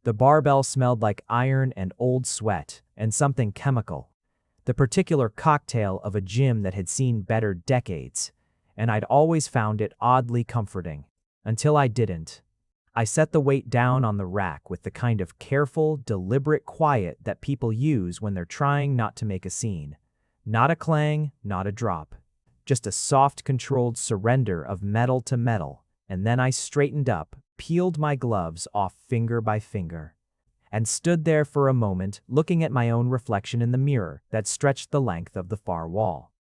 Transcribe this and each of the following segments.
The barbell smelled like iron and old sweat, and something chemical. The particular cocktail of a gym that had seen better decades, and I'd always found it oddly comforting. Until I didn't. I set the weight down on the rack with the kind of careful, deliberate quiet that people use when they're trying not to make a scene. Not a clang, not a drop. Just a soft, controlled surrender of metal to metal, and then I straightened up, peeled my gloves off finger by finger, and stood there for a moment looking at my own reflection in the mirror that stretched the length of the far wall.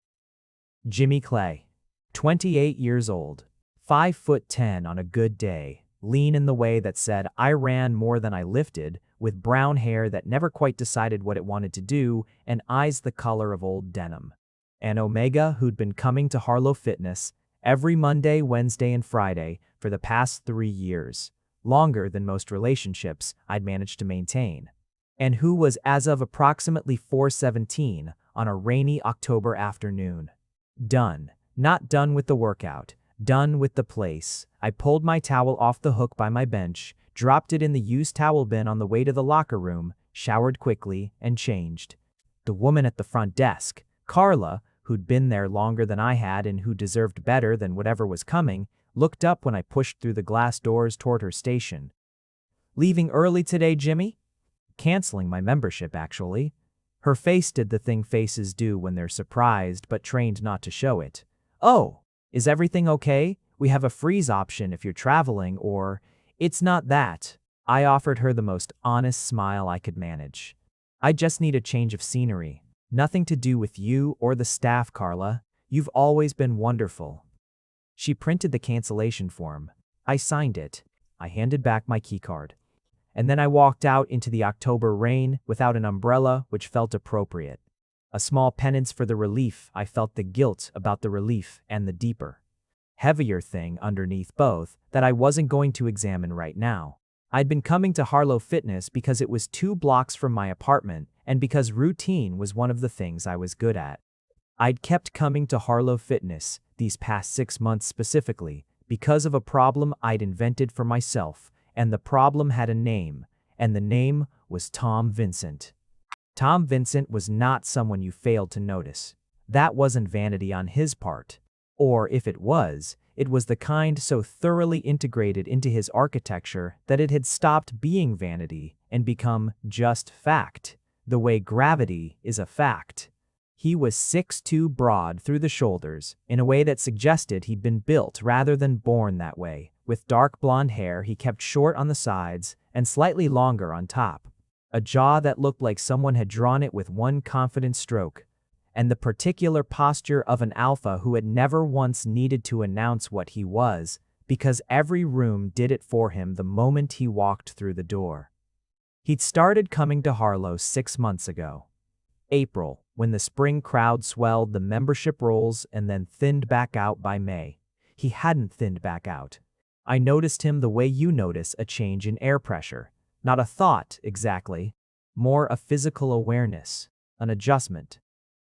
Jimmie Clay, 28 years old, 5'10" on a good day, lean in the way that said I ran more than I lifted, with brown hair that never quite decided what it wanted to do, and eyes the color of old denim. An Omega who'd been coming to Harlow Fitness every Monday, Wednesday, and Friday for the past 3 years, longer than most relationships I'd managed to maintain, and who was as of approximately 4:17 on a rainy October afternoon. Done. Not done with the workout. Done with the place. I pulled my towel off the hook by my bench, dropped it in the used towel bin on the way to the locker room, showered quickly, and changed. The woman at the front desk, Carla, who'd been there longer than I had and who deserved better than whatever was coming, looked up when I pushed through the glass doors toward her station. "Leaving early today, Jimmy?" "Canceling my membership, actually." Her face did the thing faces do when they're surprised but trained not to show it. "Oh, is everything okay? We have a freeze option if you're traveling, or..." "It's not that." I offered her the most honest smile I could manage. "I just need a change of scenery. Nothing to do with you or the staff, Carla. You've always been wonderful." She printed the cancellation form. I signed it. I handed back my keycard. And then I walked out into the October rain without an umbrella, which felt appropriate. A small penance for the relief. I felt the guilt about the relief and the deeper, heavier thing underneath both that I wasn't going to examine right now. I'd been coming to Harlow Fitness because it was 2 blocks from my apartment and because routine was one of the things I was good at. I'd kept coming to Harlow Fitness these past 6 months specifically because of a problem I'd invented for myself, and the problem had a name, and the name was Tom Vincent. Tom Vincent was not someone you failed to notice. That wasn't vanity on his part. Or if it was the kind so thoroughly integrated into his architecture that it had stopped being vanity and become just fact, the way gravity is a fact. He was 6'2" broad through the shoulders, in a way that suggested he'd been built rather than born that way, with dark blonde hair he kept short on the sides and slightly longer on top, a jaw that looked like someone had drawn it with one confident stroke, and the particular posture of an alpha who had never once needed to announce what he was, because every room did it for him the moment he walked through the door. He'd started coming to Harlow 6 months ago. April, when the spring crowd swelled the membership rolls and then thinned back out by May. He hadn't thinned back out. I noticed him the way you notice a change in air pressure. Not a thought, exactly. More a physical awareness, an adjustment.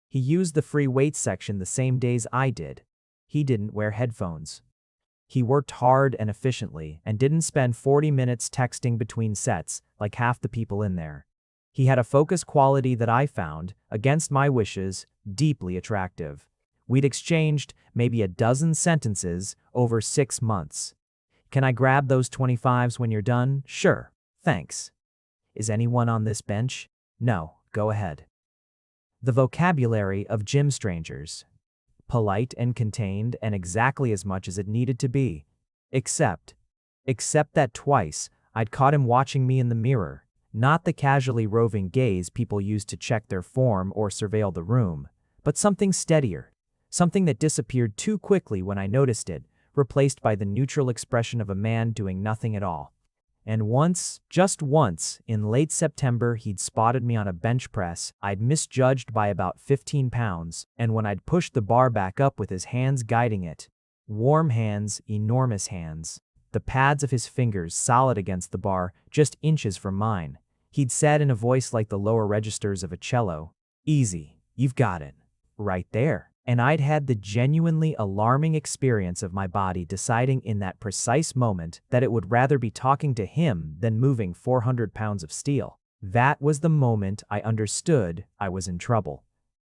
He used the free weights section the same days I did. He didn't wear headphones. He worked hard and efficiently and didn't spend 40 minutes texting between sets like half the people in there. He had a focus quality that I found, against my wishes, deeply attractive. We'd exchanged maybe a dozen sentences over 6 months. "Can I grab those 25s when you're done?" "Sure, thanks." "Is anyone on this bench?" "No, go ahead." The vocabulary of gym strangers. Polite and contained and exactly as much as it needed to be. Except that twice I'd caught him watching me in the mirror. Not the casually roving gaze people use to check their form or surveil the room, but something steadier, something that disappeared too quickly when I noticed it, replaced by the neutral expression of a man doing nothing at all. And once, just once, in late September he'd spotted me on a bench press I'd misjudged by about 15 pounds, and when I'd pushed the bar back up with his hands guiding it. Warm hands, enormous hands. The pads of his fingers solid against the bar, just inches from mine. He'd said in a voice like the lower registers of a cello, "Easy, you've got it. Right there." And I'd had the genuinely alarming experience of my body deciding in that precise moment that it would rather be talking to him than moving 400 pounds of steel. That was the moment I understood I was in trouble.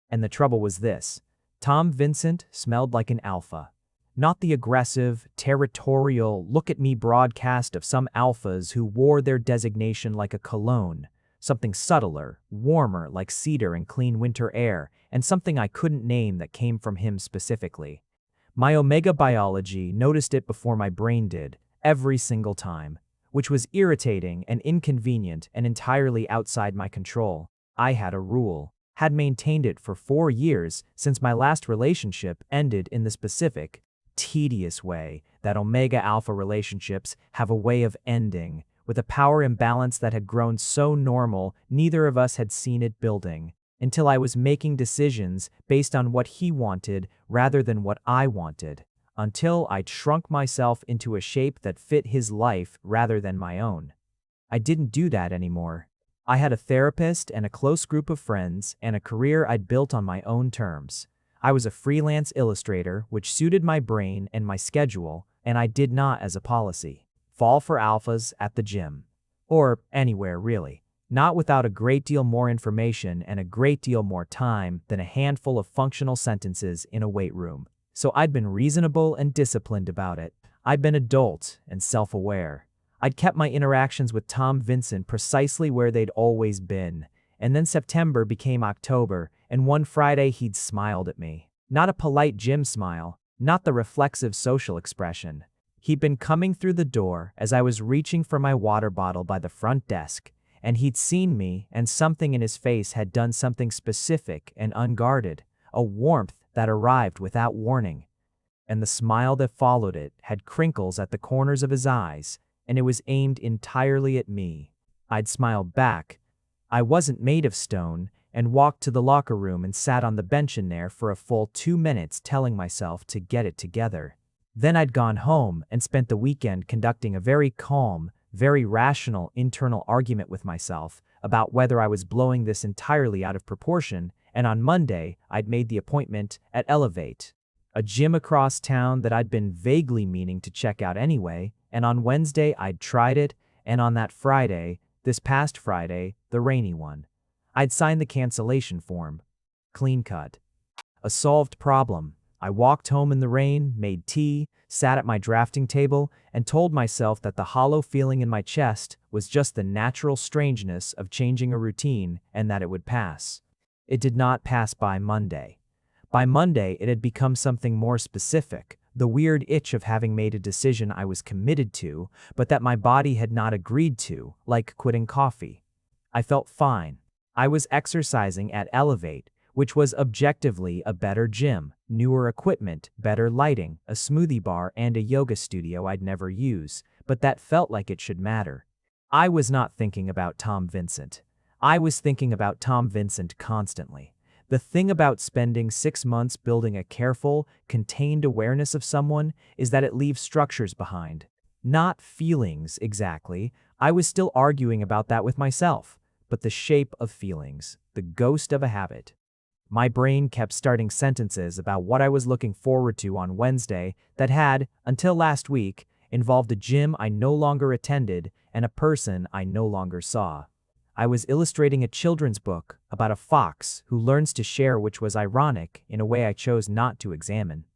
And the trouble was this: Tom Vincent smelled like an alpha. Not the aggressive, territorial, look-at-me broadcast of some alphas who wore their designation like a cologne. Something subtler, warmer like cedar and clean winter air, and something I couldn't name that came from him specifically. My omega biology noticed it before my brain did, every single time, which was irritating and inconvenient and entirely outside my control. I had a rule, had maintained it for 4 years since my last relationship ended in the specific, tedious way that omega alpha relationships have a way of ending, with a power imbalance that had grown so normal neither of us had seen it building, until I was making decisions based on what he wanted rather than what I wanted, until I'd shrunk myself into a shape that fit his life rather than my own. I didn't do that anymore. I had a therapist and a close group of friends and a career I'd built on my own terms. I was a freelance illustrator, which suited my brain and my schedule, and I did not, as a policy, fall for alphas at the gym. Or anywhere, really. Not without a great deal more information and a great deal more time than a handful of functional sentences in a weight room. So I'd been reasonable and disciplined about it. I'd been adult and self-aware. I'd kept my interactions with Tom Vincent precisely where they'd always been. And then September became October, and one Friday he'd smiled at me. Not a polite gym smile, not the reflexive social expression. He'd been coming through the door as I was reaching for my water bottle by the front desk, and he'd seen me, and something in his face had done something specific and unguarded, a warmth that arrived without warning. And the smile that followed it had crinkles at the corners of his eyes, and it was aimed entirely at me. I'd smiled back. I wasn't made of stone, and walked to the locker room and sat on the bench in there for a full 2 minutes telling myself to get it together. Then I'd gone home and spent the weekend conducting a very calm, very rational internal argument with myself about whether I was blowing this entirely out of proportion, and on Monday I'd made the appointment at Elevate, a gym across town that I'd been vaguely meaning to check out anyway, and on Wednesday I'd tried it, and on that Friday, this past Friday, the rainy one, I'd signed the cancellation form. Clean cut. A solved problem. I walked home in the rain, made tea, sat at my drafting table, and told myself that the hollow feeling in my chest was just the natural strangeness of changing a routine and that it would pass. It did not pass by Monday. By Monday, it had become something more specific, the weird itch of having made a decision I was committed to, but that my body had not agreed to, like quitting coffee. I felt fine. I was exercising at Elevate, which was objectively a better gym, newer equipment, better lighting, a smoothie bar, and a yoga studio I'd never use, but that felt like it should matter. I was not thinking about Tom Vincent. I was thinking about Tom Vincent constantly. The thing about spending 6 months building a careful, contained awareness of someone is that it leaves structures behind. Not feelings, exactly. I was still arguing about that with myself, but the shape of feelings, the ghost of a habit. My brain kept starting sentences about what I was looking forward to on Wednesday that had, until last week, involved a gym I no longer attended and a person I no longer saw. I was illustrating a children's book about a fox who learns to share, which was ironic in a way I chose not to examine.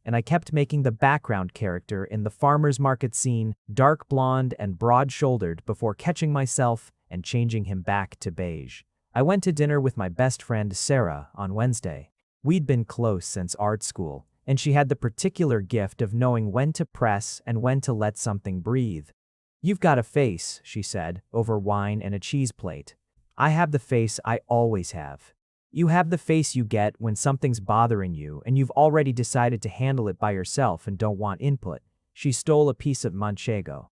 And I kept making the background character in the farmer's market scene dark blonde and broad-shouldered before catching myself and changing him back to beige. I went to dinner with my best friend Sarah on Wednesday. We'd been close since art school, and she had the particular gift of knowing when to press and when to let something breathe. "You've got a face," she said, over wine and a cheese plate. "I have the face I always have. You have the face you get when something's bothering you and you've already decided to handle it by yourself and don't want input." She stole a piece of manchego.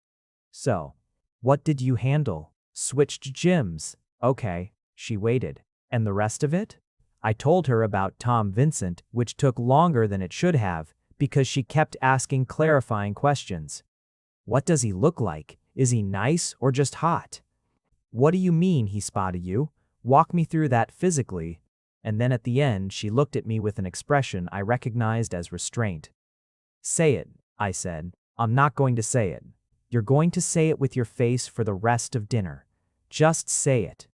"So, what did you handle?" "Switched gyms." "Okay." She waited. "And the rest of it?" I told her about Tom Vincent, which took longer than it should have, because she kept asking clarifying questions. "What does he look like? Is he nice or just hot?" "What do you mean he spotted you? Walk me through that physically." and then at the end she looked at me with an expression I recognized as restraint. "Say it," I said. "I'm not going to say it. You're going to say it with your face for the rest of dinner. Just say it."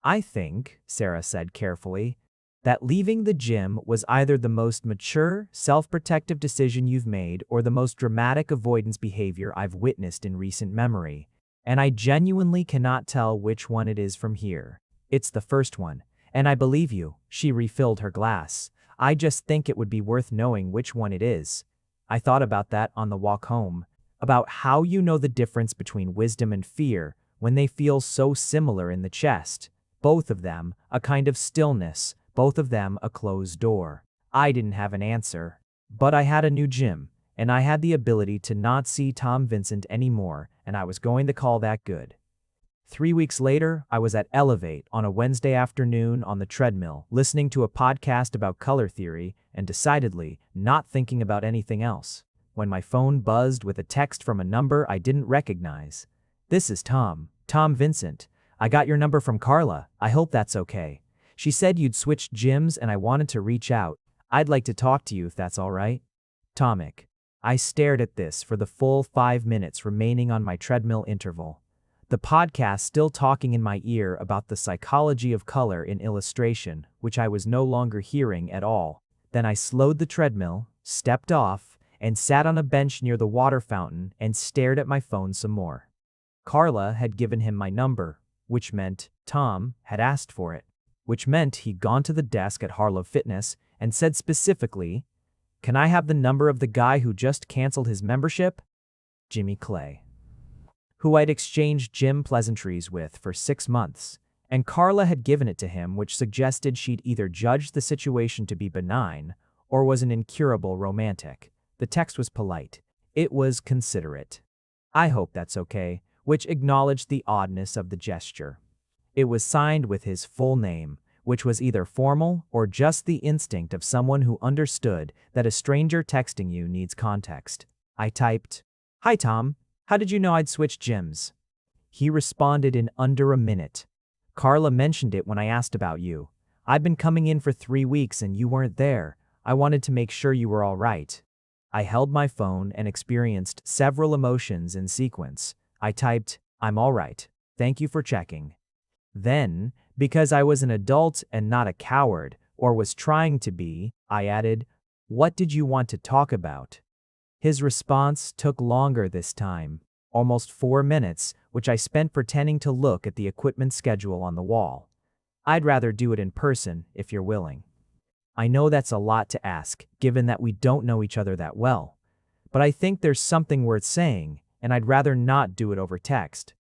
"I think," Sarah said carefully, "that leaving the gym was either the most mature, self-protective decision you've made or the most dramatic avoidance behavior I've witnessed in recent memory. And I genuinely cannot tell which one it is from here." "It's the first one. And I believe you." She refilled her glass. "I just think it would be worth knowing which one it is. I thought about that on the walk home. About how you know the difference between wisdom and fear when they feel so similar in the chest. Both of them, a kind of stillness, both of them a closed door." I didn't have an answer. But I had a new gym, and I had the ability to not see Tom Vincent anymore, and I was going to call that good. 3 weeks later, I was at Elevate on a Wednesday afternoon on the treadmill, listening to a podcast about color theory and decidedly not thinking about anything else, when my phone buzzed with a text from a number I didn't recognize. "This is Tom Vincent. I got your number from Carla. I hope that's okay. She said you'd switched gyms and I wanted to reach out. I'd like to talk to you if that's all right." Tomic. I stared at this for the full 5 minutes remaining on my treadmill interval. The podcast still talking in my ear about the psychology of color in illustration, which I was no longer hearing at all. Then I slowed the treadmill, stepped off, and sat on a bench near the water fountain and stared at my phone some more. Carla had given him my number, which meant Tom had asked for it, which meant he'd gone to the desk at Harlow Fitness and said specifically, "Can I have the number of the guy who just canceled his membership?" Jimmie Clay, who I'd exchanged gym pleasantries with for 6 months, and Carla had given it to him, which suggested she'd either judged the situation to be benign or was an incurable romantic. The text was polite. It was considerate. "I hope that's okay," which acknowledged the oddness of the gesture. It was signed with his full name, which was either formal or just the instinct of someone who understood that a stranger texting you needs context. I typed, "Hi Tom, how did you know I'd switched gyms?" He responded in under a minute. "Carla mentioned it when I asked about you. I've been coming in for 3 weeks and you weren't there. I wanted to make sure you were all right." I held my phone and experienced several emotions in sequence. I typed, "I'm all right. Thank you for checking." Then, because I was an adult and not a coward, or was trying to be, I added, "What did you want to talk about?" His response took longer this time, almost 4 minutes, which I spent pretending to look at the equipment schedule on the wall. "I'd rather do it in person, if you're willing." I know that's a lot to ask, given that we don't know each other that well, but I think there's something worth saying, and I'd rather not do it over text.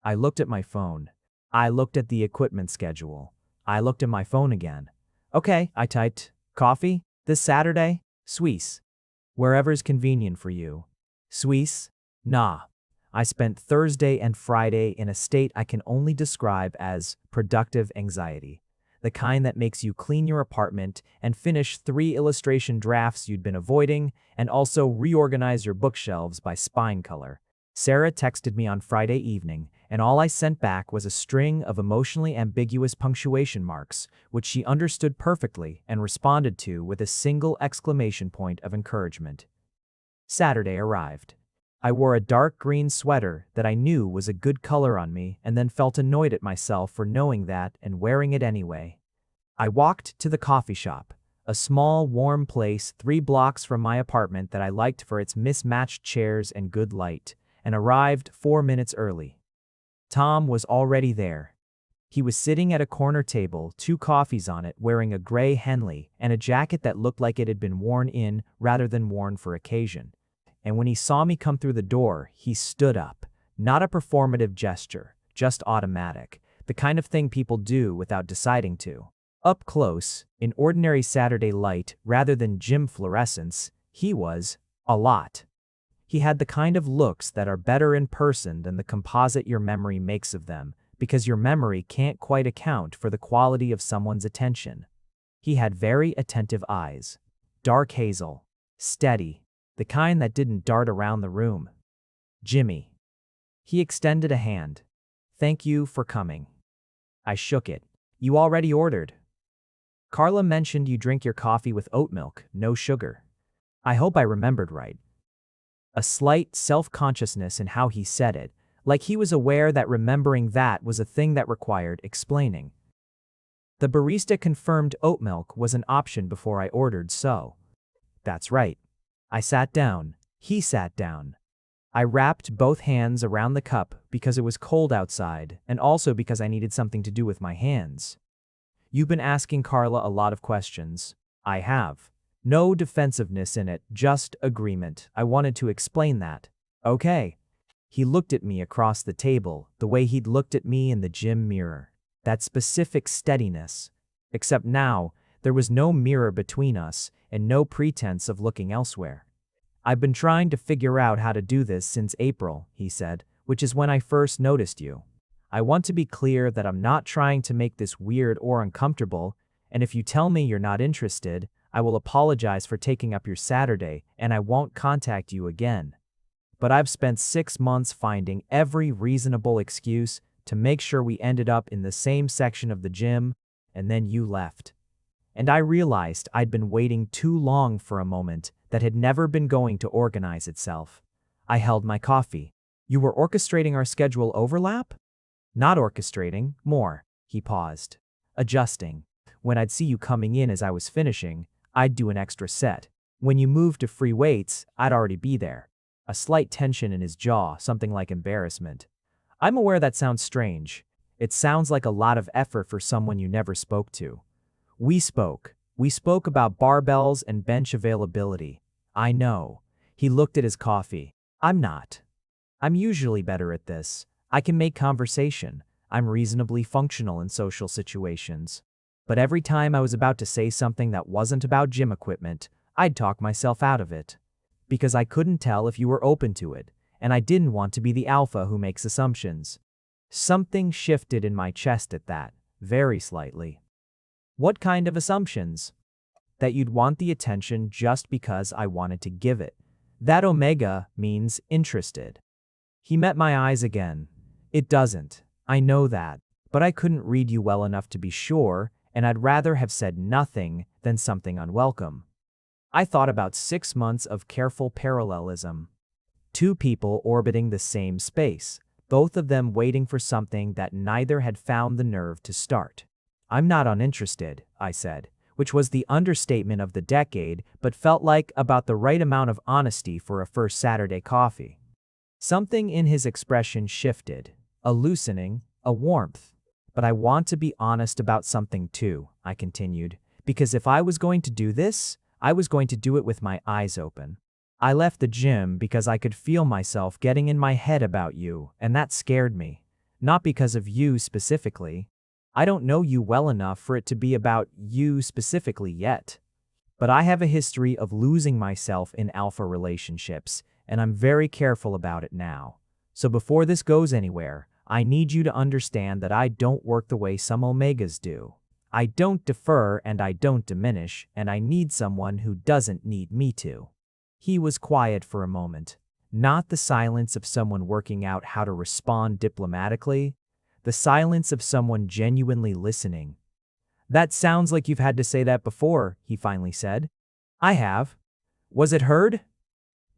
I looked at my phone. I looked at the equipment schedule. I looked at my phone again. "Okay," I typed. "Coffee? This Saturday? Suisse. Wherever's convenient for you." "Suisse? Nah." I spent Thursday and Friday in a state I can only describe as productive anxiety, the kind that makes you clean your apartment and finish 3 illustration drafts you'd been avoiding, and also reorganize your bookshelves by spine color. Sarah texted me on Friday evening, and all I sent back was a string of emotionally ambiguous punctuation marks, which she understood perfectly and responded to with a single exclamation point of encouragement. Saturday arrived. I wore a dark green sweater that I knew was a good color on me and then felt annoyed at myself for knowing that and wearing it anyway. I walked to the coffee shop, a small, warm place 3 blocks from my apartment that I liked for its mismatched chairs and good light, and arrived 4 minutes early. Tom was already there. He was sitting at a corner table, 2 coffees on it, wearing a gray Henley and a jacket that looked like it had been worn in rather than worn for occasion. And when he saw me come through the door, he stood up. Not a performative gesture, just automatic, the kind of thing people do without deciding to. Up close, in ordinary Saturday light rather than gym fluorescence, he was a lot. He had the kind of looks that are better in person than the composite your memory makes of them, because your memory can't quite account for the quality of someone's attention. He had very attentive eyes. Dark hazel. Steady. The kind that didn't dart around the room. "Jimmy." He extended a hand. "Thank you for coming." I shook it. "You already ordered." Carla mentioned you drink your coffee with oat milk, no sugar. I hope I remembered right. A slight self-consciousness in how he said it, like he was aware that remembering that was a thing that required explaining. The barista confirmed oat milk was an option before I ordered, so. That's right. I sat down. He sat down. I wrapped both hands around the cup because it was cold outside and also because I needed something to do with my hands. You've been asking Carla a lot of questions. I have. No defensiveness in it, just agreement. I wanted to explain that. Okay. He looked at me across the table, the way he'd looked at me in the gym mirror. That specific steadiness. Except now, there was no mirror between us and no pretense of looking elsewhere. I've been trying to figure out how to do this since April, he said, which is when I first noticed you. I want to be clear that I'm not trying to make this weird or uncomfortable, and if you tell me you're not interested, I will apologize for taking up your Saturday and I won't contact you again. But I've spent 6 months finding every reasonable excuse to make sure we ended up in the same section of the gym, and then you left. And I realized I'd been waiting too long for a moment that had never been going to organize itself. I held my coffee. You were orchestrating our schedule overlap? Not orchestrating, more. He paused. Adjusting. When I'd see you coming in as I was finishing, I'd do an extra set. When you moved to free weights, I'd already be there. A slight tension in his jaw, something like embarrassment. I'm aware that sounds strange. It sounds like a lot of effort for someone you never spoke to. We spoke. We spoke about barbells and bench availability. I know. He looked at his coffee. I'm not. I'm usually better at this. I can make conversation. I'm reasonably functional in social situations. But every time I was about to say something that wasn't about gym equipment, I'd talk myself out of it. Because I couldn't tell if you were open to it, and I didn't want to be the alpha who makes assumptions. Something shifted in my chest at that, very slightly. What kind of assumptions? That you'd want the attention just because I wanted to give it. That omega means interested. He met my eyes again. It doesn't. I know that. But I couldn't read you well enough to be sure, and I'd rather have said nothing than something unwelcome. I thought about 6 months of careful parallelism. 2 people orbiting the same space, both of them waiting for something that neither had found the nerve to start. I'm not uninterested, I said, which was the understatement of the decade, but felt like about the right amount of honesty for a first Saturday coffee. Something in his expression shifted, a loosening, a warmth. But I want to be honest about something too, I continued, because if I was going to do this, I was going to do it with my eyes open. I left the gym because I could feel myself getting in my head about you, and that scared me. Not because of you specifically. I don't know you well enough for it to be about you specifically yet. But I have a history of losing myself in alpha relationships, and I'm very careful about it now. So before this goes anywhere, I need you to understand that I don't work the way some omegas do. I don't defer and I don't diminish, and I need someone who doesn't need me to. He was quiet for a moment. Not the silence of someone working out how to respond diplomatically, the silence of someone genuinely listening. That sounds like you've had to say that before, he finally said. I have. Was it heard?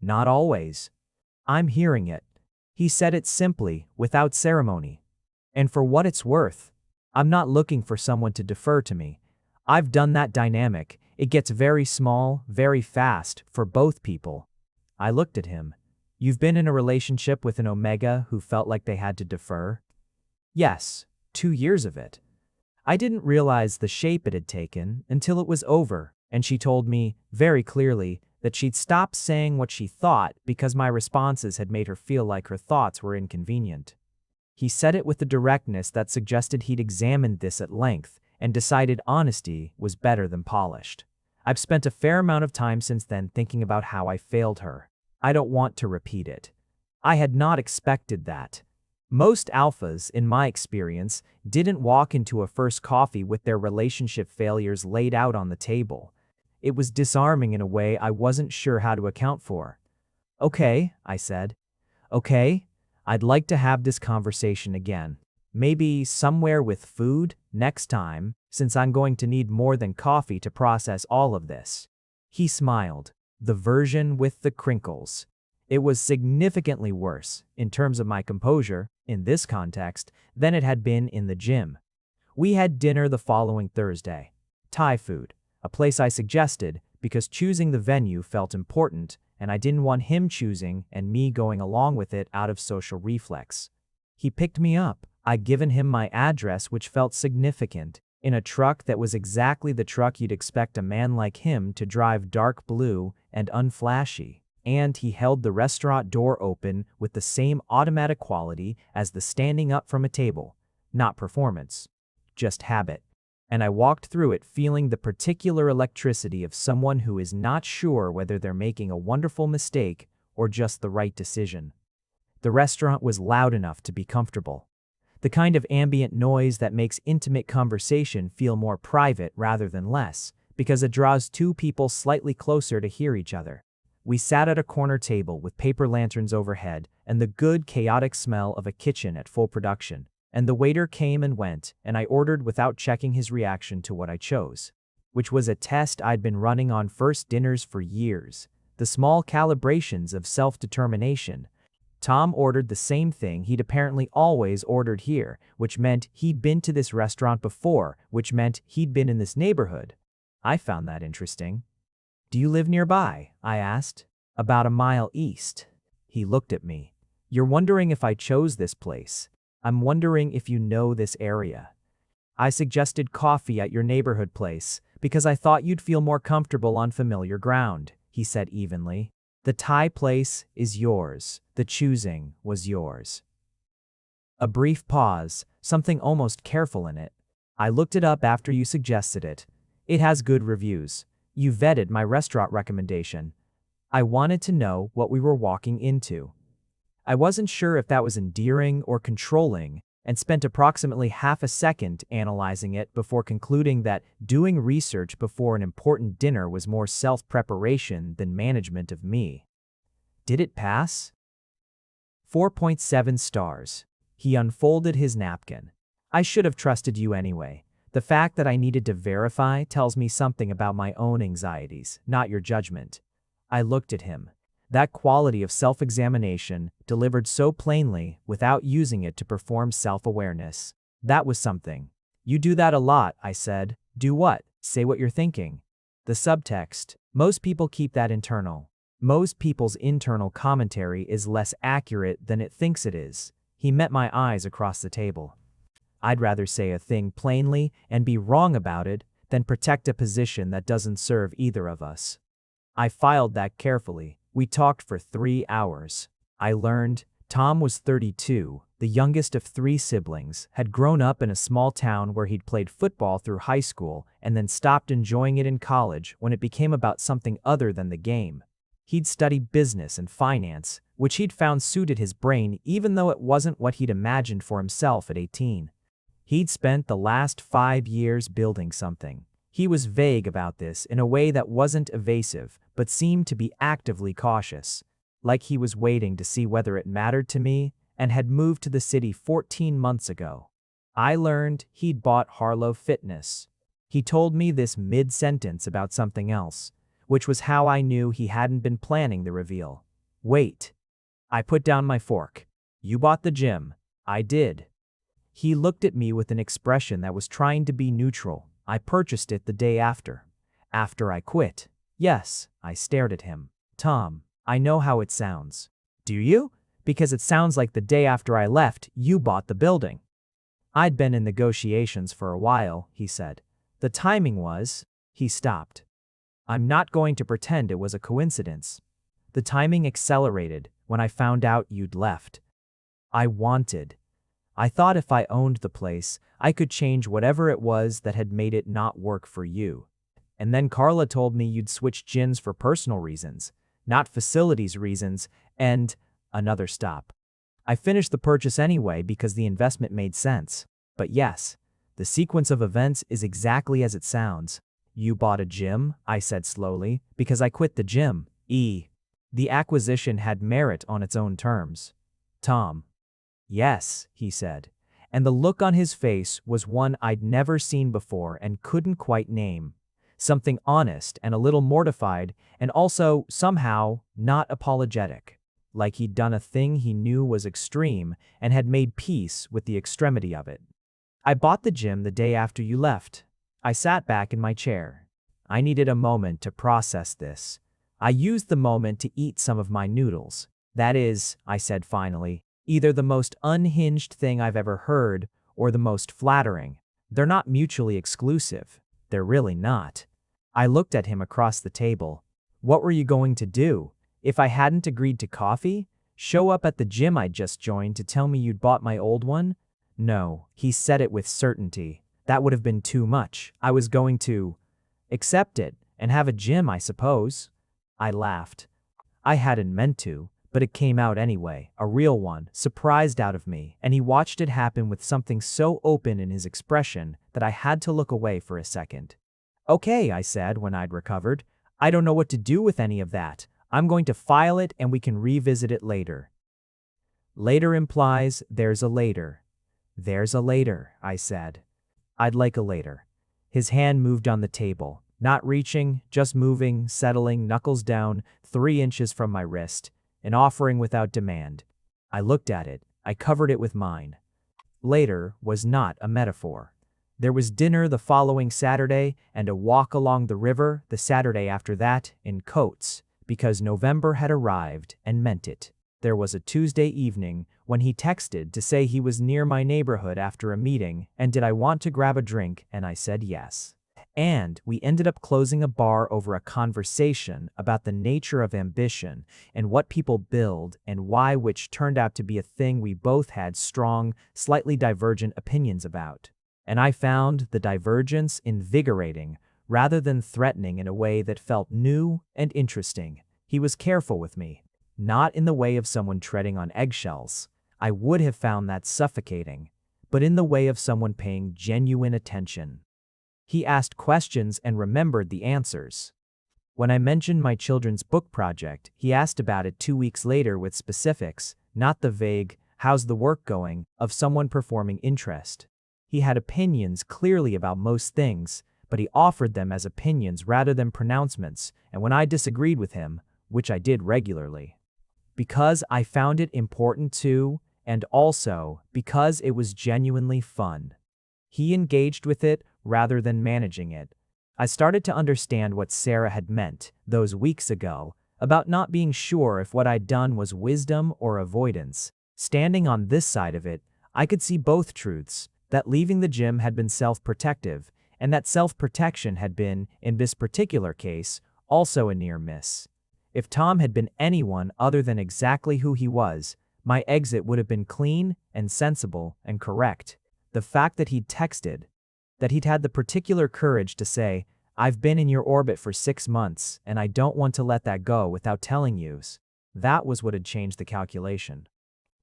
Not always. I'm hearing it. He said it simply, without ceremony. And for what it's worth, I'm not looking for someone to defer to me. I've done that dynamic. It gets very small, very fast, for both people. I looked at him. You've been in a relationship with an omega who felt like they had to defer? Yes, 2 years of it. I didn't realize the shape it had taken until it was over, and she told me, very clearly, that she'd stopped saying what she thought because my responses had made her feel like her thoughts were inconvenient. He said it with a directness that suggested he'd examined this at length and decided honesty was better than polished. I've spent a fair amount of time since then thinking about how I failed her. I don't want to repeat it. I had not expected that. Most alphas, in my experience, didn't walk into a first coffee with their relationship failures laid out on the table. It was disarming in a way I wasn't sure how to account for. Okay, I said. Okay, I'd like to have this conversation again. Maybe somewhere with food, next time, since I'm going to need more than coffee to process all of this. He smiled. The version with the crinkles. It was significantly worse, in terms of my composure, in this context, than it had been in the gym. We had dinner the following Thursday. Thai food, a place I suggested because choosing the venue felt important, and I didn't want him choosing and me going along with it out of social reflex. He picked me up. I'd given him my address, which felt significant, in a truck that was exactly the truck you'd expect a man like him to drive, dark blue and unflashy. And he held the restaurant door open with the same automatic quality as the standing up from a table. Not performance, just habit. And I walked through it feeling the particular electricity of someone who is not sure whether they're making a wonderful mistake or just the right decision. The restaurant was loud enough to be comfortable. The kind of ambient noise that makes intimate conversation feel more private rather than less, because it draws two people slightly closer to hear each other. We sat at a corner table with paper lanterns overhead and the good, chaotic smell of a kitchen at full production. And the waiter came and went, and I ordered without checking his reaction to what I chose, which was a test I'd been running on first dinners for years, the small calibrations of self-determination. Tom ordered the same thing he'd apparently always ordered here, which meant he'd been to this restaurant before, which meant he'd been in this neighborhood. I found that interesting. "Do you live nearby?" I asked. "About a mile east." He looked at me. "You're wondering if I chose this place. I'm wondering if you know this area. I suggested coffee at your neighborhood place because I thought you'd feel more comfortable on familiar ground," he said evenly. "The Thai place is yours. The choosing was yours." A brief pause, something almost careful in it. "I looked it up after you suggested it. It has good reviews. You vetted my restaurant recommendation. I wanted to know what we were walking into." I wasn't sure if that was endearing or controlling, and spent approximately half a second analyzing it before concluding that doing research before an important dinner was more self-preparation than management of me. Did it pass? 4.7 stars. He unfolded his napkin. "I should have trusted you anyway. The fact that I needed to verify tells me something about my own anxieties, not your judgment." I looked at him. That quality of self-examination, delivered so plainly without using it to perform self-awareness. That was something. "You do that a lot," I said. "Do what?" "Say what you're thinking." The subtext. Most people keep that internal. Most people's internal commentary is less accurate than it thinks it is. He met my eyes across the table. I'd rather say a thing plainly and be wrong about it than protect a position that doesn't serve either of us. I filed that carefully. We talked for 3 hours. I learned Tom was 32, the youngest of 3 siblings, had grown up in a small town where he'd played football through high school and then stopped enjoying it in college when it became about something other than the game. He'd studied business and finance, which he'd found suited his brain even though it wasn't what he'd imagined for himself at 18. He'd spent the last 5 years building something. He was vague about this in a way that wasn't evasive, but seemed to be actively cautious, like he was waiting to see whether it mattered to me, and had moved to the city 14 months ago. I learned he'd bought Harlow Fitness. He told me this mid-sentence about something else, which was how I knew he hadn't been planning the reveal. "Wait." I put down my fork. "You bought the gym." "I did." He looked at me with an expression that was trying to be neutral. "I purchased it the day after. After I quit." "Yes." I stared at him. "Tom, I know how it sounds." "Do you?" "Because it sounds like the day after I left, you bought the building." "I'd been in negotiations for a while," he said. "The timing was..." He stopped. "I'm not going to pretend it was a coincidence. The timing accelerated when I found out you'd left. I thought if I owned the place, I could change whatever it was that had made it not work for you. And then Carla told me you'd switch gyms for personal reasons, not facilities reasons, and..." Another stop. "I finished the purchase anyway because the investment made sense. But yes, the sequence of events is exactly as it sounds." "You bought a gym," I said slowly, "because I quit the gym. The acquisition had merit on its own terms." "Tom." "Yes," he said. and the look on his face was one I'd never seen before and couldn't quite name. Something honest and a little mortified, and also, somehow, not apologetic. Like he'd done a thing he knew was extreme and had made peace with the extremity of it. I bought the gym the day after you left. I sat back in my chair. I needed a moment to process this. I used the moment to eat some of my noodles. That is, I said finally, either the most unhinged thing I've ever heard or the most flattering. They're not mutually exclusive. They're really not. I looked at him across the table. What were you going to do? If I hadn't agreed to coffee? Show up at the gym I'd just joined to tell me you'd bought my old one? No, he said it with certainty. That would have been too much. I was going to accept it and have a gym, I suppose. I laughed. I hadn't meant to, but it came out anyway, a real one, surprised out of me, and he watched it happen with something so open in his expression that I had to look away for a second. Okay, I said when I'd recovered. I don't know what to do with any of that. I'm going to file it and we can revisit it later. Later implies there's a later. There's a later, I said. I'd like a later. His hand moved on the table, not reaching, just moving, settling, knuckles down, 3 inches from my wrist, an offering without demand. I looked at it. I covered it with mine. Later was not a metaphor. There was dinner the following Saturday and a walk along the river the Saturday after that in coats, because November had arrived and meant it. There was a Tuesday evening when he texted to say he was near my neighborhood after a meeting and did I want to grab a drink, and I said yes. And we ended up closing a bar over a conversation about the nature of ambition and what people build and why, which turned out to be a thing we both had strong, slightly divergent opinions about. And I found the divergence invigorating rather than threatening in a way that felt new and interesting. He was careful with me, not in the way of someone treading on eggshells. I would have found that suffocating, but in the way of someone paying genuine attention. He asked questions and remembered the answers. When I mentioned my children's book project, he asked about it 2 weeks later with specifics, not the vague, "How's the work going?" of someone performing interest. He had opinions clearly about most things, but he offered them as opinions rather than pronouncements, and when I disagreed with him, which I did regularly, because I found it important too, and also because it was genuinely fun. He engaged with it rather than managing it. I started to understand what Sarah had meant those weeks ago about not being sure if what I'd done was wisdom or avoidance. Standing on this side of it, I could see both truths, that leaving the gym had been self-protective, and that self-protection had been, in this particular case, also a near miss. If Tom had been anyone other than exactly who he was, my exit would have been clean and sensible and correct. The fact that he'd texted, that he'd had the particular courage to say, "I've been in your orbit for 6 months, and I don't want to let that go without telling you," that was what had changed the calculation.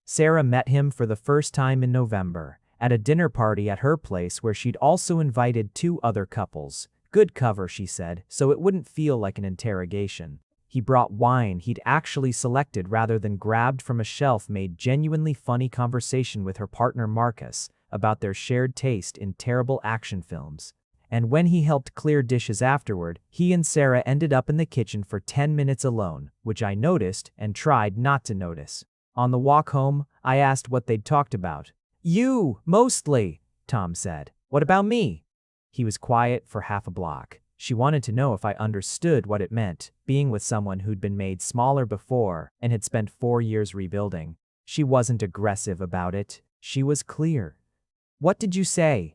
Sarah met him for the first time in November, at a dinner party at her place where she'd also invited 2 other couples. Good cover, she said, so it wouldn't feel like an interrogation. He brought wine he'd actually selected rather than grabbed from a shelf, made genuinely funny conversation with her partner Marcus about their shared taste in terrible action films. And when he helped clear dishes afterward, he and Sarah ended up in the kitchen for 10 minutes alone, which I noticed and tried not to notice. On the walk home, I asked what they'd talked about. "You, mostly," Tom said. "What about me?" He was quiet for half a block. She wanted to know if I understood what it meant, being with someone who'd been made smaller before and had spent 4 years rebuilding. She wasn't aggressive about it. She was clear. "What did you say?"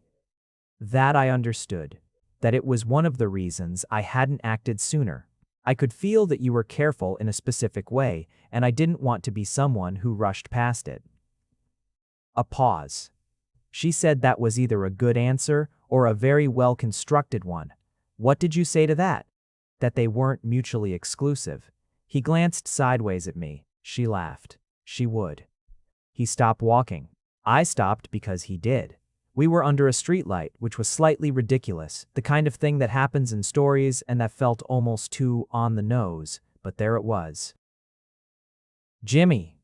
That I understood. That it was one of the reasons I hadn't acted sooner. I could feel that you were careful in a specific way, and I didn't want to be someone who rushed past it. A pause. She said that was either a good answer or a very well-constructed one. "What did you say to that?" "That they weren't mutually exclusive." He glanced sideways at me. She laughed. She would. He stopped walking. I stopped because he did. We were under a streetlight, which was slightly ridiculous, the kind of thing that happens in stories and that felt almost too on the nose, but there it was. "Jimmie."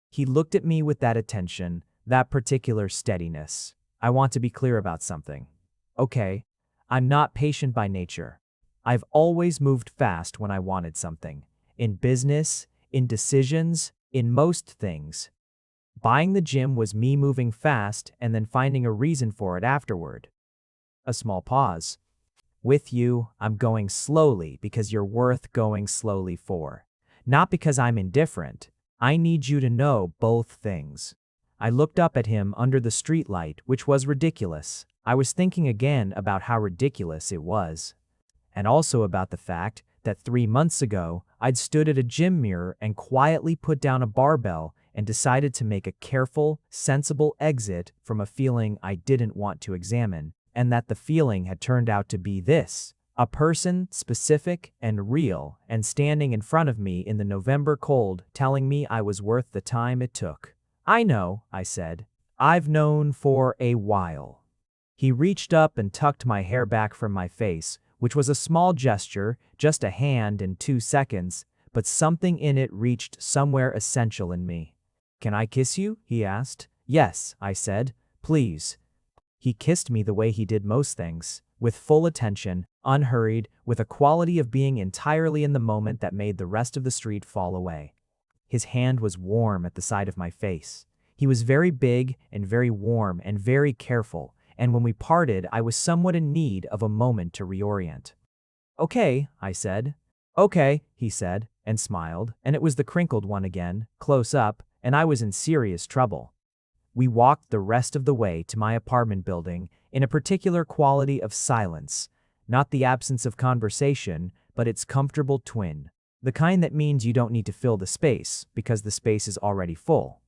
He looked at me with that attention, That particular steadiness. I want to be clear about something. Okay, I'm not patient by nature. I've always moved fast when I wanted something. In business, in decisions, in most things. Buying the gym was me moving fast and then finding a reason for it afterward. A small pause. With you, I'm going slowly because you're worth going slowly for. Not because I'm indifferent. I need you to know both things. I looked up at him under the streetlight, which was ridiculous. I was thinking again about how ridiculous it was. And also about the fact that 3 months ago, I'd stood at a gym mirror and quietly put down a barbell and decided to make a careful, sensible exit from a feeling I didn't want to examine, and that the feeling had turned out to be this: a person, specific and real, and standing in front of me in the November cold, telling me I was worth the time it took. I know, I said. I've known for a while. He reached up and tucked my hair back from my face, which was a small gesture, just a hand in 2 seconds, but something in it reached somewhere essential in me. Can I kiss you? He asked. Yes, I said. Please. He kissed me the way he did most things, with full attention, unhurried, with a quality of being entirely in the moment that made the rest of the street fall away. His hand was warm at the side of my face. He was very big and very warm and very careful, and when we parted, I was somewhat in need of a moment to reorient. Okay, I said. Okay, he said, and smiled, and it was the crinkled one again, close up, and I was in serious trouble. We walked the rest of the way to my apartment building in a particular quality of silence, not the absence of conversation, but its comfortable twin, the kind that means you don't need to fill the space because the space is already full.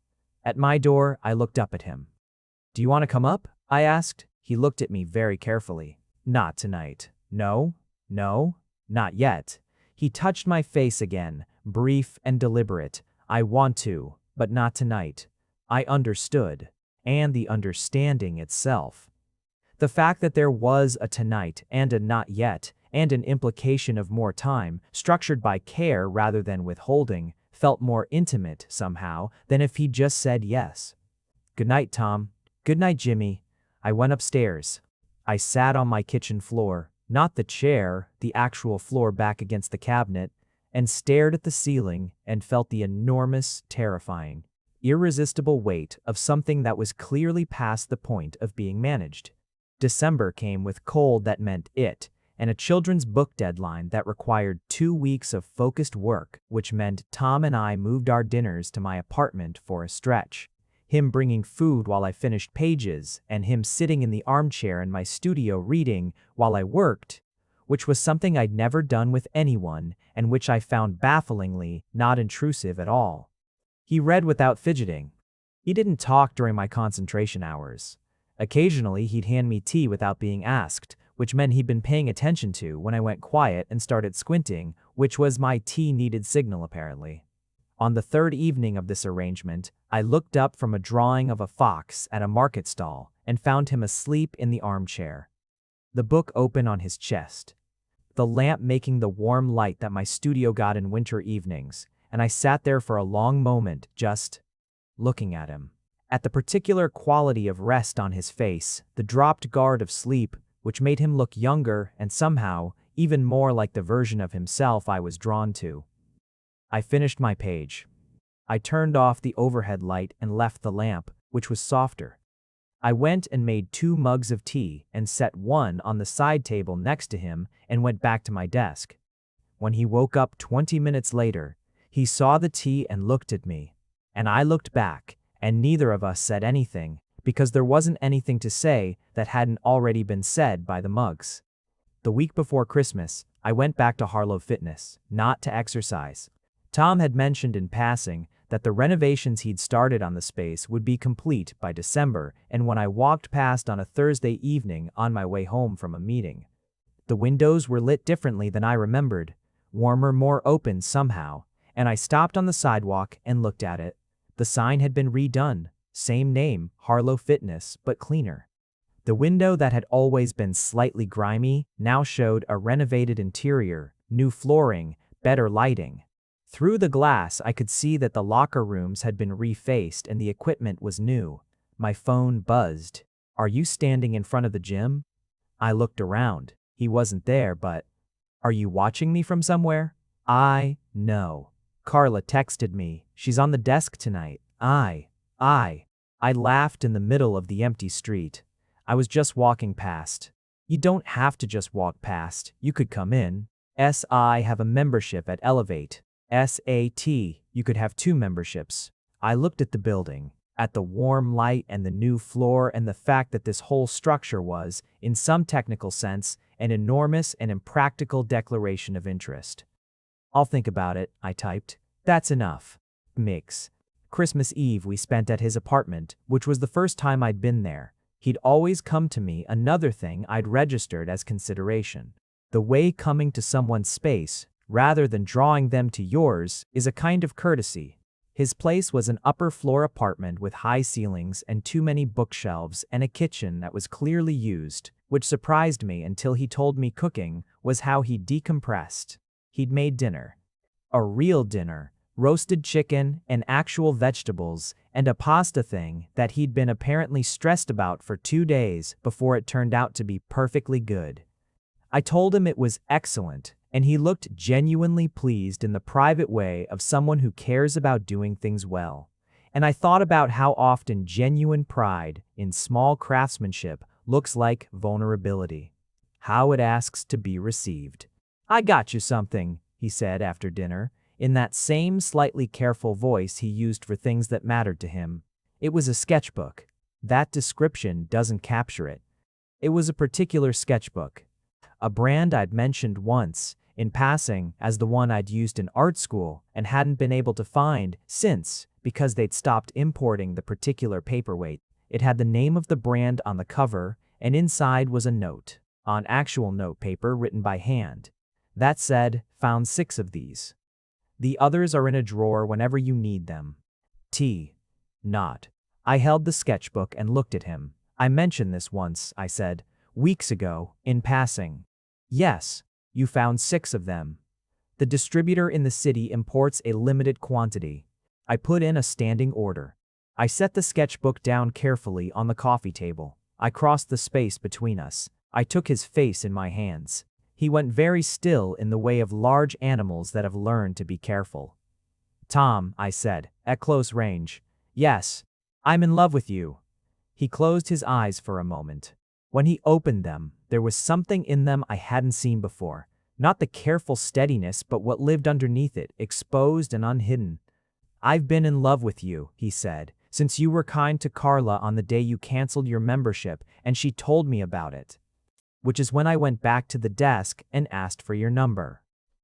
At my door, I looked up at him. Do you want to come up? I asked. He looked at me very carefully. Not tonight. No, not yet. He touched my face again, brief and deliberate. I want to, but not tonight. I understood, and the understanding itself. The fact that there was a tonight and a not yet, and an implication of more time, structured by care rather than withholding, felt more intimate, somehow, than if he'd just said yes. Good night, Tom. Good night, Jimmy. I went upstairs. I sat on my kitchen floor, not the chair, the actual floor back against the cabinet, and stared at the ceiling and felt the enormous, terrifying, irresistible weight of something that was clearly past the point of being managed. December came with cold that meant it, and a children's book deadline that required 2 weeks of focused work, which meant Tom and I moved our dinners to my apartment for a stretch. Him bringing food while I finished pages, and him sitting in the armchair in my studio reading while I worked, which was something I'd never done with anyone and which I found bafflingly not intrusive at all. He read without fidgeting. He didn't talk during my concentration hours. Occasionally, he'd hand me tea without being asked, which meant he'd been paying attention to when I went quiet and started squinting, which was my tea-needed signal apparently. On the 3rd evening of this arrangement, I looked up from a drawing of a fox at a market stall and found him asleep in the armchair, the book open on his chest, the lamp making the warm light that my studio got in winter evenings, and I sat there for a long moment just looking at him. At the particular quality of rest on his face, the dropped guard of sleep, which made him look younger and somehow even more like the version of himself I was drawn to. I finished my page. I turned off the overhead light and left the lamp, which was softer. I went and made 2 mugs of tea and set one on the side table next to him and went back to my desk. When he woke up 20 minutes later, he saw the tea and looked at me, and I looked back, and neither of us said anything because there wasn't anything to say that hadn't already been said by the mugs. The week before Christmas, I went back to Harlow Fitness, not to exercise. Tom had mentioned in passing that the renovations he'd started on the space would be complete by December, and when I walked past on a Thursday evening on my way home from a meeting, the windows were lit differently than I remembered, warmer, more open somehow, and I stopped on the sidewalk and looked at it. The sign had been redone, same name, Harlow Fitness, but cleaner. The window that had always been slightly grimy now showed a renovated interior, new flooring, better lighting. Through the glass, I could see that the locker rooms had been refaced and the equipment was new. My phone buzzed. "Are you standing in front of the gym?" I looked around. He wasn't there, but, "Are you watching me from somewhere?" No. Carla texted me. "She's on the desk tonight." I laughed in the middle of the empty street. I was just walking past. "You don't have to just walk past. You could come in. I have a membership at Elevate. SAT, you could have 2 memberships." I looked at the building, at the warm light and the new floor and the fact that this whole structure was, in some technical sense, an enormous and impractical declaration of interest. "I'll think about it," I typed. "That's enough." Mix. Christmas Eve we spent at his apartment, which was the first time I'd been there. He'd always come to me, another thing I'd registered as consideration. The way coming to someone's space, rather than drawing them to yours, is a kind of courtesy. His place was an upper-floor apartment with high ceilings and too many bookshelves and a kitchen that was clearly used, which surprised me until he told me cooking was how he decompressed. He'd made dinner. A real dinner. Roasted chicken and actual vegetables and a pasta thing that he'd been apparently stressed about for 2 days before it turned out to be perfectly good. I told him it was excellent, and he looked genuinely pleased in the private way of someone who cares about doing things well. And I thought about how often genuine pride in small craftsmanship looks like vulnerability. How it asks to be received. "I got you something," he said after dinner, in that same slightly careful voice he used for things that mattered to him. It was a sketchbook. That description doesn't capture it. It was a particular sketchbook. A brand I'd mentioned once, in passing, as the one I'd used in art school and hadn't been able to find since because they'd stopped importing the particular paperweight. It had the name of the brand on the cover, and inside was a note, on actual note paper written by hand. That said, "Found 6 of these. The others are in a drawer whenever you need them." Not. I held the sketchbook and looked at him. "I mentioned this once," I said, "weeks ago, in passing." "Yes, you found 6 of them. The distributor in the city imports a limited quantity." I put in a standing order. I set the sketchbook down carefully on the coffee table. I crossed the space between us. I took his face in my hands. He went very still in the way of large animals that have learned to be careful. "Tom," I said, at close range. "Yes, I'm in love with you." He closed his eyes for a moment. When he opened them, there was something in them I hadn't seen before. Not the careful steadiness, but what lived underneath it, exposed and unhidden. "I've been in love with you," he said, "since you were kind to Carla on the day you canceled your membership and she told me about it. Which is when I went back to the desk and asked for your number.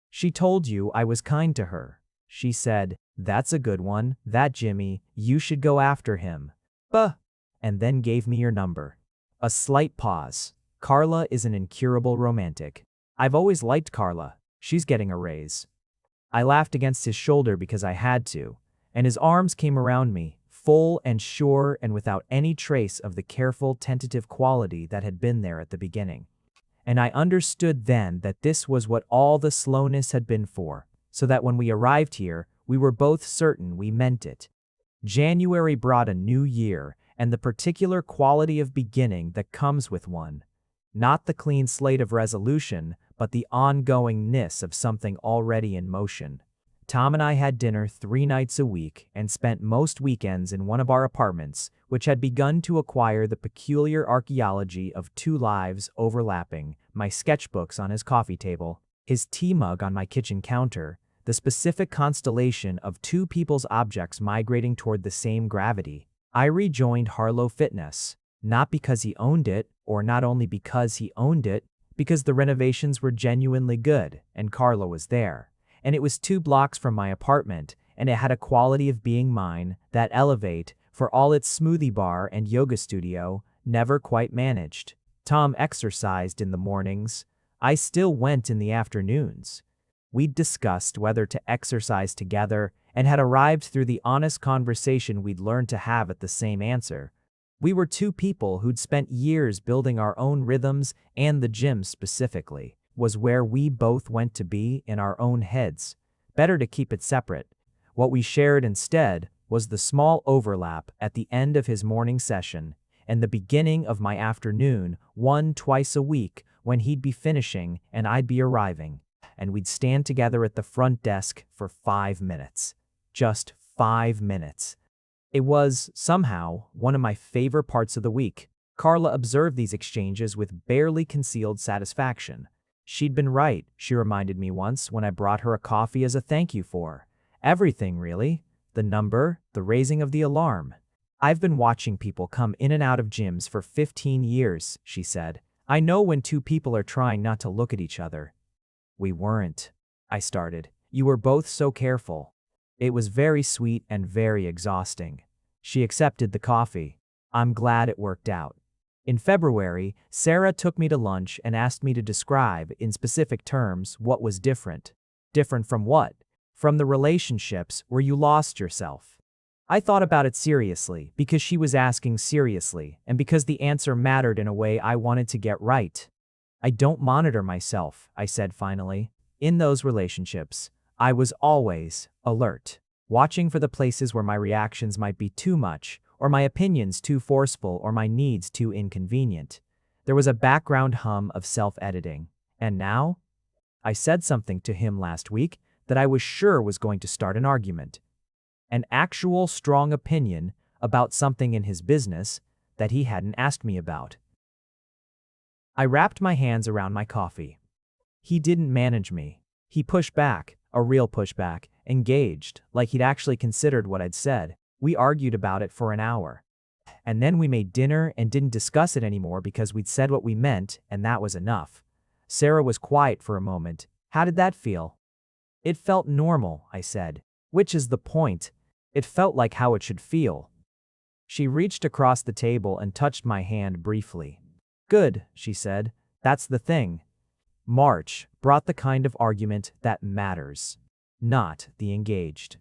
She told you I was kind to her. She said, 'That's a good one, that Jimmie, you should go after him.' And then gave me your number." A slight pause. "Carla is an incurable romantic. I've always liked Carla. She's getting a raise." I laughed against his shoulder because I had to, and his arms came around me, full and sure and without any trace of the careful, tentative quality that had been there at the beginning. And I understood then that this was what all the slowness had been for, so that when we arrived here, we were both certain we meant it. January brought a new year and the particular quality of beginning that comes with one. Not the clean slate of resolution, but the ongoingness of something already in motion. Tom and I had dinner 3 nights a week and spent most weekends in one of our apartments, which had begun to acquire the peculiar archaeology of 2 lives overlapping, my sketchbooks on his coffee table, his tea mug on my kitchen counter, the specific constellation of 2 people's objects migrating toward the same gravity. I rejoined Harlow Fitness, not because he owned it, or not only because he owned it, because the renovations were genuinely good, and Carla was there. And it was 2 blocks from my apartment, and it had a quality of being mine that Elevate, for all its smoothie bar and yoga studio, never quite managed. Tom exercised in the mornings. I still went in the afternoons. We'd discussed whether to exercise together and had arrived through the honest conversation we'd learned to have at the same answer. We were 2 people who'd spent years building our own rhythms, and the gym specifically was where we both went to be in our own heads. Better to keep it separate. What we shared instead was the small overlap at the end of his morning session and the beginning of my afternoon, one twice a week, when he'd be finishing and I'd be arriving, and we'd stand together at the front desk for 5 minutes. Just 5 minutes. It was, somehow, one of my favorite parts of the week. Carla observed these exchanges with barely concealed satisfaction. She'd been right, she reminded me once when I brought her a coffee as a thank you for everything, really. The number, the raising of the alarm. I've been watching people come in and out of gyms for 15 years, she said. I know when two people are trying not to look at each other. We weren't, I started. You were both so careful. It was very sweet and very exhausting. She accepted the coffee. I'm glad it worked out. In February, Sarah took me to lunch and asked me to describe, in specific terms, what was different. Different from what? From the relationships where you lost yourself. I thought about it seriously, because she was asking seriously, and because the answer mattered in a way I wanted to get right. I don't monitor myself, I said finally. In those relationships, I was always alert, watching for the places where my reactions might be too much, or my opinions too forceful, or my needs too inconvenient. There was a background hum of self-editing. And now? I said something to him last week that I was sure was going to start an argument. An actual strong opinion about something in his business that he hadn't asked me about. I wrapped my hands around my coffee. He didn't manage me. He pushed back, a real pushback, engaged, like he'd actually considered what I'd said. We argued about it for an hour. And then we made dinner and didn't discuss it anymore because we'd said what we meant, and that was enough. Sarah was quiet for a moment. How did that feel? It felt normal, I said. Which is the point. It felt like how it should feel. She reached across the table and touched my hand briefly. Good, she said. That's the thing. March brought the kind of argument that matters. Not the engaged,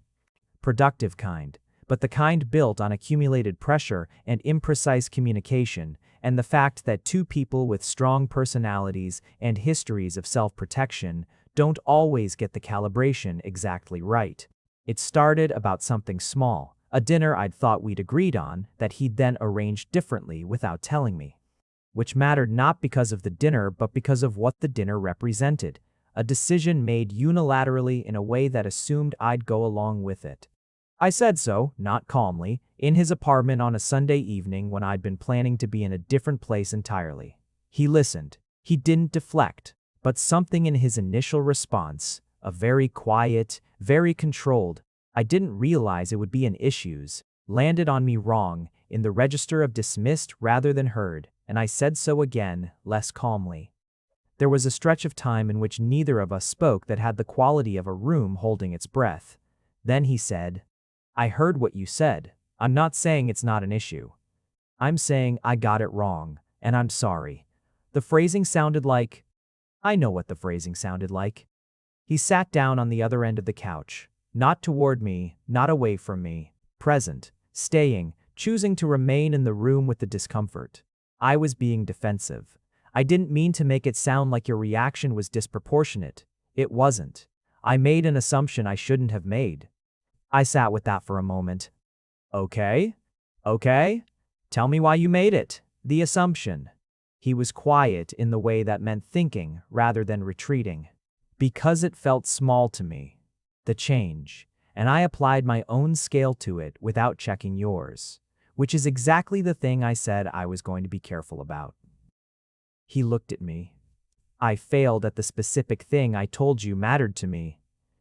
productive kind, but the kind built on accumulated pressure and imprecise communication, and the fact that two people with strong personalities and histories of self-protection don't always get the calibration exactly right. It started about something small, a dinner I'd thought we'd agreed on that he'd then arranged differently without telling me. Which mattered not because of the dinner but because of what the dinner represented, a decision made unilaterally in a way that assumed I'd go along with it. I said so, not calmly, in his apartment on a Sunday evening when I'd been planning to be in a different place entirely. He listened. He didn't deflect, but something in his initial response, a very quiet, very controlled, I didn't realize it would be an issues, landed on me wrong, in the register of dismissed rather than heard, and I said so again, less calmly. There was a stretch of time in which neither of us spoke that had the quality of a room holding its breath. Then he said, I heard what you said. I'm not saying it's not an issue. I'm saying I got it wrong, and I'm sorry. The phrasing sounded like... I know what the phrasing sounded like. He sat down on the other end of the couch, not toward me, not away from me, present, staying, choosing to remain in the room with the discomfort. I was being defensive. I didn't mean to make it sound like your reaction was disproportionate. It wasn't. I made an assumption I shouldn't have made. I sat with that for a moment. Okay? Okay? Tell me why you made it. The assumption. He was quiet in the way that meant thinking rather than retreating. Because it felt small to me. The change. And I applied my own scale to it without checking yours. Which is exactly the thing I said I was going to be careful about. He looked at me. I failed at the specific thing I told you mattered to me.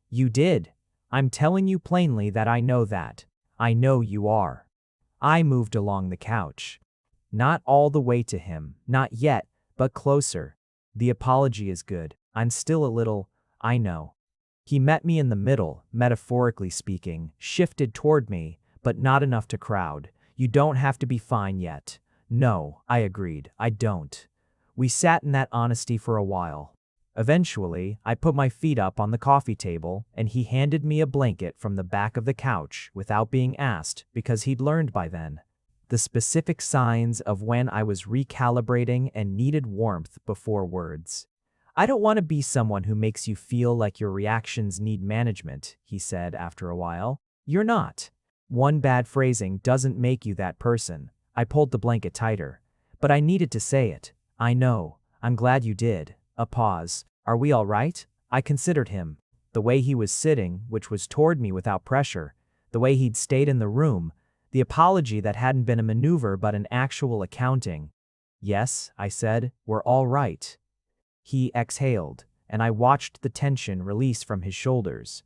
You did. I'm telling you plainly that I know that. I know you are. I moved along the couch. Not all the way to him, not yet, but closer. The apology is good. I'm still a little, I know. He met me in the middle, metaphorically speaking, shifted toward me, but not enough to crowd. You don't have to be fine yet. No, I agreed, I don't. We sat in that honesty for a while. Eventually, I put my feet up on the coffee table, and he handed me a blanket from the back of the couch without being asked, because he'd learned by then the specific signs of when I was recalibrating and needed warmth before words. I don't want to be someone who makes you feel like your reactions need management, he said after a while. You're not. One bad phrasing doesn't make you that person. I pulled the blanket tighter. But I needed to say it. I know. I'm glad you did. A pause. Are we all right? I considered him. The way he was sitting, which was toward me without pressure. The way he'd stayed in the room. The apology that hadn't been a maneuver but an actual accounting. Yes, I said, we're all right. He exhaled, and I watched the tension release from his shoulders.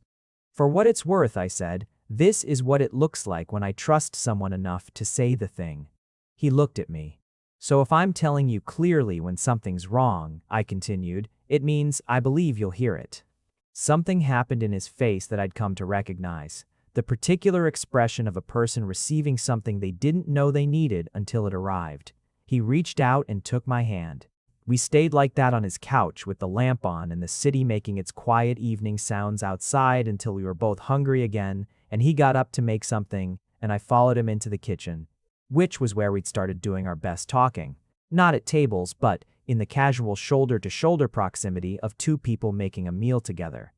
For what it's worth, I said, this is what it looks like when I trust someone enough to say the thing. He looked at me. So if I'm telling you clearly when something's wrong, I continued, it means I believe you'll hear it. Something happened in his face that I'd come to recognize. The particular expression of a person receiving something they didn't know they needed until it arrived. He reached out and took my hand. We stayed like that on his couch with the lamp on and the city making its quiet evening sounds outside until we were both hungry again, and he got up to make something, and I followed him into the kitchen, which was where we'd started doing our best talking. Not at tables, but in the casual shoulder-to-shoulder proximity of two people making a meal together.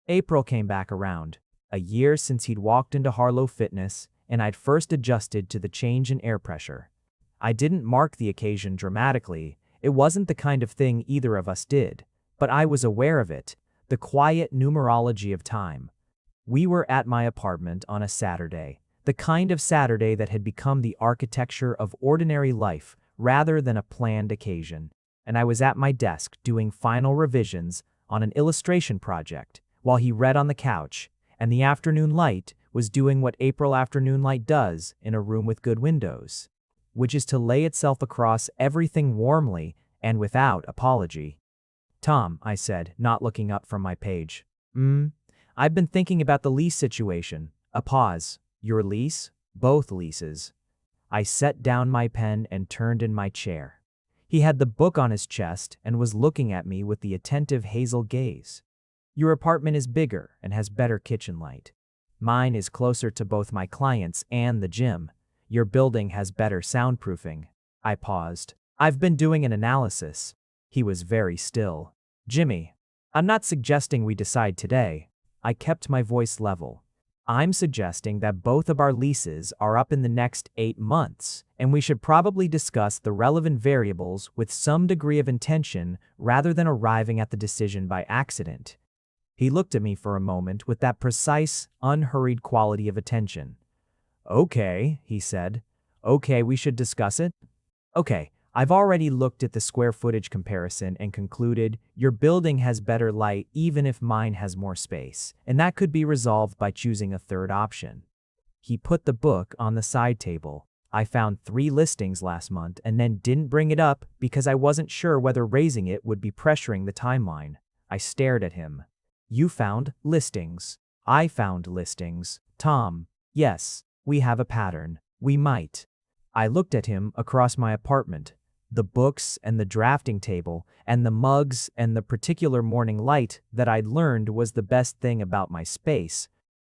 April came back around. A year since he'd walked into Harlow Fitness, and I'd first adjusted to the change in air pressure. I didn't mark the occasion dramatically. It wasn't the kind of thing either of us did, but I was aware of it, the quiet numerology of time. We were at my apartment on a Saturday, the kind of Saturday that had become the architecture of ordinary life rather than a planned occasion, and I was at my desk doing final revisions on an illustration project while he read on the couch, and the afternoon light was doing what April afternoon light does in a room with good windows, which is to lay itself across everything warmly and without apology. Tom, I said, not looking up from my page. I've been thinking about the lease situation. A pause. Your lease? Both leases. I set down my pen and turned in my chair. He had the book on his chest and was looking at me with the attentive hazel gaze. Your apartment is bigger and has better kitchen light. Mine is closer to both my clients and the gym. Your building has better soundproofing. I paused. I've been doing an analysis. He was very still. Jimmie, I'm not suggesting we decide today. I kept my voice level. I'm suggesting that both of our leases are up in the next 8 months, and we should probably discuss the relevant variables with some degree of intention rather than arriving at the decision by accident. He looked at me for a moment with that precise, unhurried quality of attention. Okay, he said. Okay, we should discuss it? Okay, I've already looked at the square footage comparison and concluded your building has better light even if mine has more space, and that could be resolved by choosing a third option. He put the book on the side table. I found 3 listings last month and then didn't bring it up because I wasn't sure whether raising it would be pressuring the timeline. I stared at him. You found listings. I found listings. Tom, yes, we have a pattern. We might. I looked at him across my apartment. The books and the drafting table and the mugs and the particular morning light that I'd learned was the best thing about my space.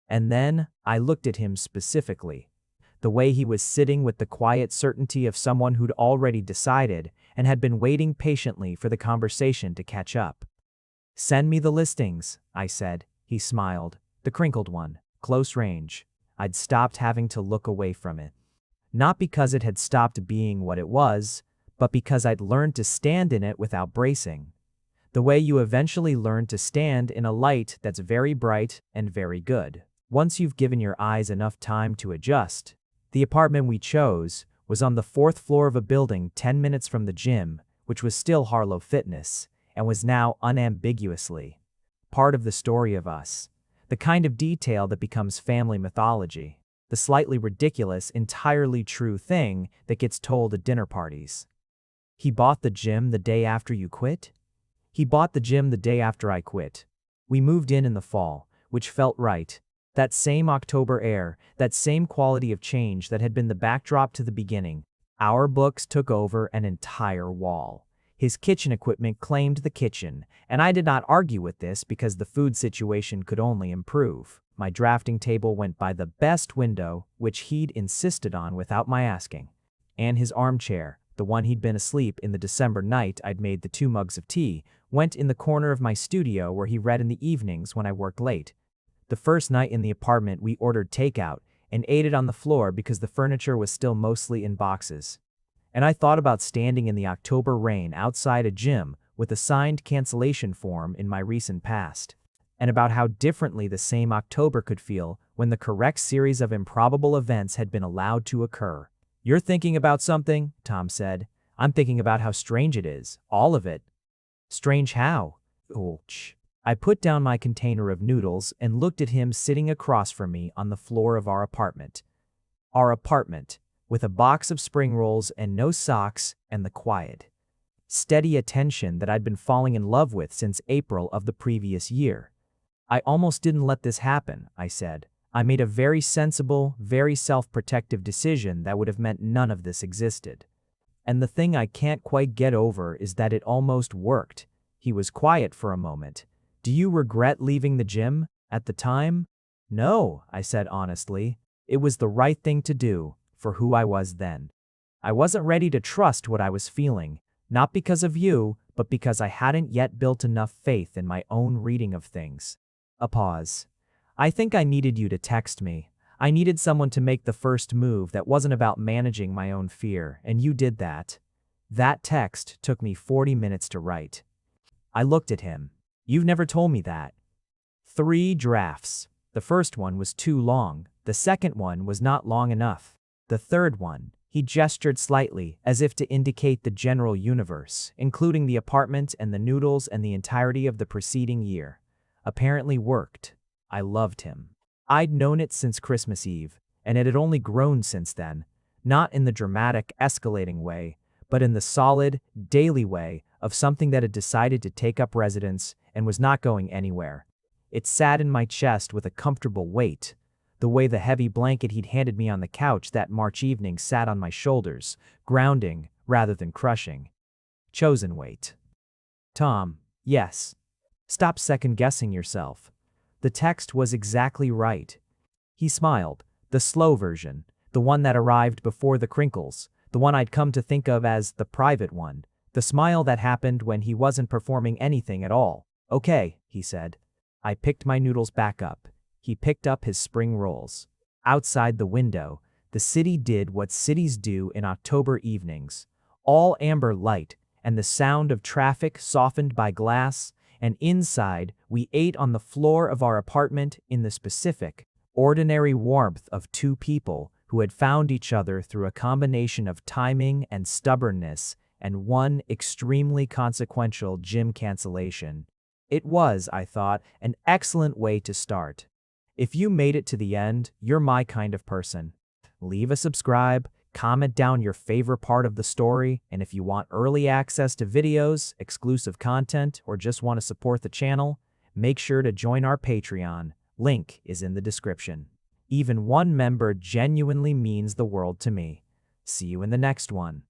And then I looked at him specifically. The way he was sitting with the quiet certainty of someone who'd already decided and had been waiting patiently for the conversation to catch up. Send me the listings, I said. He smiled. The crinkled one. Close range. I'd stopped having to look away from it. Not because it had stopped being what it was, but because I'd learned to stand in it without bracing. The way you eventually learn to stand in a light that's very bright and very good. Once you've given your eyes enough time to adjust. The apartment we chose was on the 4th floor of a building 10 minutes from the gym, which was still Harlow Fitness, and was now unambiguously part of the story of us. The kind of detail that becomes family mythology. The slightly ridiculous, entirely true thing that gets told at dinner parties. He bought the gym the day after you quit? He bought the gym the day after I quit. We moved in the fall, which felt right. That same October air, that same quality of change that had been the backdrop to the beginning. Our books took over an entire wall. His kitchen equipment claimed the kitchen, and I did not argue with this because the food situation could only improve. My drafting table went by the best window, which he'd insisted on without my asking. And his armchair, the one he'd been asleep in the December night I'd made the 2 mugs of tea, went in the corner of my studio where he read in the evenings when I worked late. The first night in the apartment we ordered takeout, and ate it on the floor because the furniture was still mostly in boxes. And I thought about standing in the October rain outside a gym with a signed cancellation form in my recent past, and about how differently the same October could feel when the correct series of improbable events had been allowed to occur. "You're thinking about something?" Tom said. "I'm thinking about how strange it is, all of it." "Strange how?" "Ouch." I put down my container of noodles and looked at him sitting across from me on the floor of our apartment. Our apartment, with a box of spring rolls and no socks and the quiet, steady attention that I'd been falling in love with since April of the previous year. "I almost didn't let this happen," I said. "I made a very sensible, very self-protective decision that would have meant none of this existed. And the thing I can't quite get over is that it almost worked." He was quiet for a moment. "Do you regret leaving the gym at the time?" "No," I said honestly. "It was the right thing to do for who I was then. I wasn't ready to trust what I was feeling, not because of you, but because I hadn't yet built enough faith in my own reading of things." A pause. "I think I needed you to text me. I needed someone to make the first move that wasn't about managing my own fear, and you did that." That text took me 40 minutes to write. I looked at him. "You've never told me that." 3 drafts. The first one was too long. The second one was not long enough. The third one, he gestured slightly, as if to indicate the general universe, including the apartment and the noodles and the entirety of the preceding year, apparently worked. I loved him. I'd known it since Christmas Eve, and it had only grown since then, not in the dramatic, escalating way, but in the solid, daily way of something that had decided to take up residence and was not going anywhere. It sat in my chest with a comfortable weight, the way the heavy blanket he'd handed me on the couch that March evening sat on my shoulders, grounding rather than crushing. Chosen weight. "Tom, yes. Stop second-guessing yourself. The text was exactly right." He smiled, the slow version, the one that arrived before the crinkles, the one I'd come to think of as the private one, the smile that happened when he wasn't performing anything at all. "Okay," he said. I picked my noodles back up. He picked up his spring rolls. Outside the window, the city did what cities do in October evenings, all amber light and the sound of traffic softened by glass, and inside we ate on the floor of our apartment in the specific, ordinary warmth of 2 people who had found each other through a combination of timing and stubbornness and one extremely consequential gym cancellation. It was, I thought, an excellent way to start. If you made it to the end, you're my kind of person. Leave a subscribe, comment down your favorite part of the story, and if you want early access to videos, exclusive content, or just want to support the channel, make sure to join our Patreon. Link is in the description. Even one member genuinely means the world to me. See you in the next one.